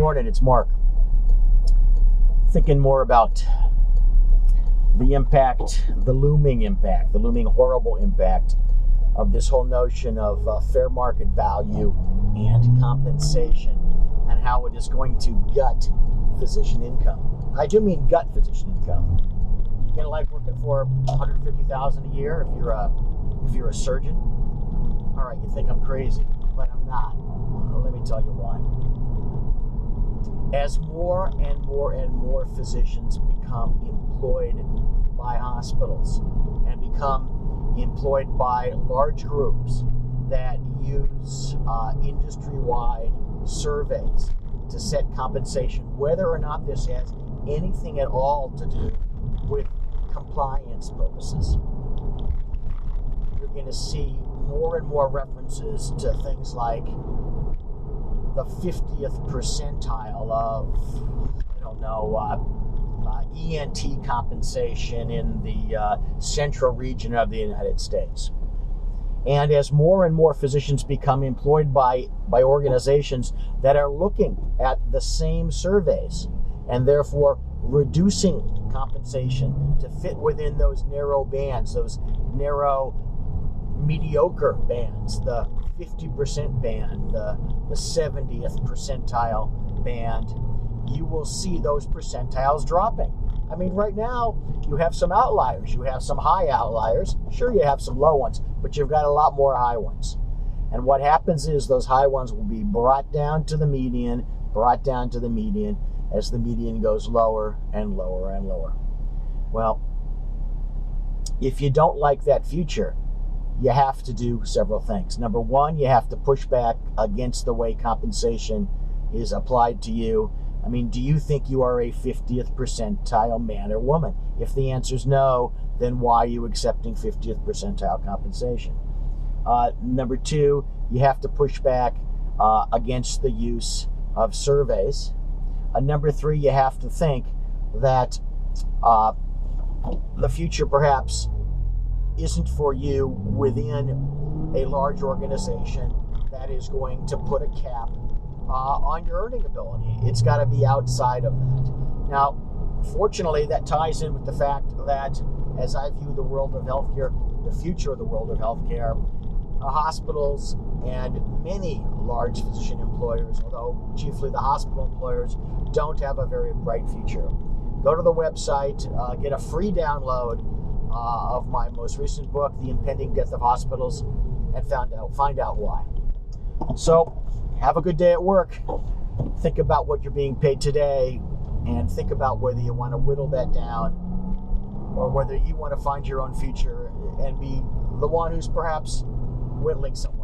morning, it's Mark. Thinking more about the impact, the looming impact, the looming horrible impact of this whole notion of fair market value and compensation and how it is going to gut physician income. I do mean gut physician income. You're gonna like working for $150,000 a year if you're a surgeon. All right, you think I'm crazy, but I'm not. Let me tell you why. As more and more physicians become employed by hospitals and become employed by large groups that use industry-wide surveys to set compensation, whether or not this has anything at all to do with compliance purposes, you're going to see more and more references to things like the 50th percentile of, ENT compensation in the central region of the United States. And as more and more physicians become employed by organizations that are looking at the same surveys and therefore reducing compensation to fit within those narrow bands, those narrow mediocre bands, the 50% band, the 70th percentile band, you will see those percentiles dropping. I mean, right now, you have some outliers. You have some high outliers. Sure, you have some low ones, but you've got a lot more high ones. And what happens is those high ones will be brought down to the median as the median goes lower and lower and lower. Well, if you don't like that future, you have to do several things. Number one, you have to push back against the way compensation is applied to you. I mean, do you think you are a 50th percentile man or woman? If the answer is no, then why are you accepting 50th percentile compensation? Number two, you have to push back against the use of surveys. Number three, you have to think that the future perhaps isn't for you within a large organization that is going to put a cap on your earning ability. It's got to be outside of that. Now, fortunately, that ties in with the fact that as I view the world of healthcare, the future of the world of healthcare, hospitals and many large physician employers, although chiefly the hospital employers, don't have a very bright future. Go to the website, get a free download of my most recent book, The Impending Death of Hospitals, and find out why. So, have a good day at work. Think about what you're being paid today, and think about whether you want to whittle that down or whether you want to find your own future and be the one who's perhaps whittling someone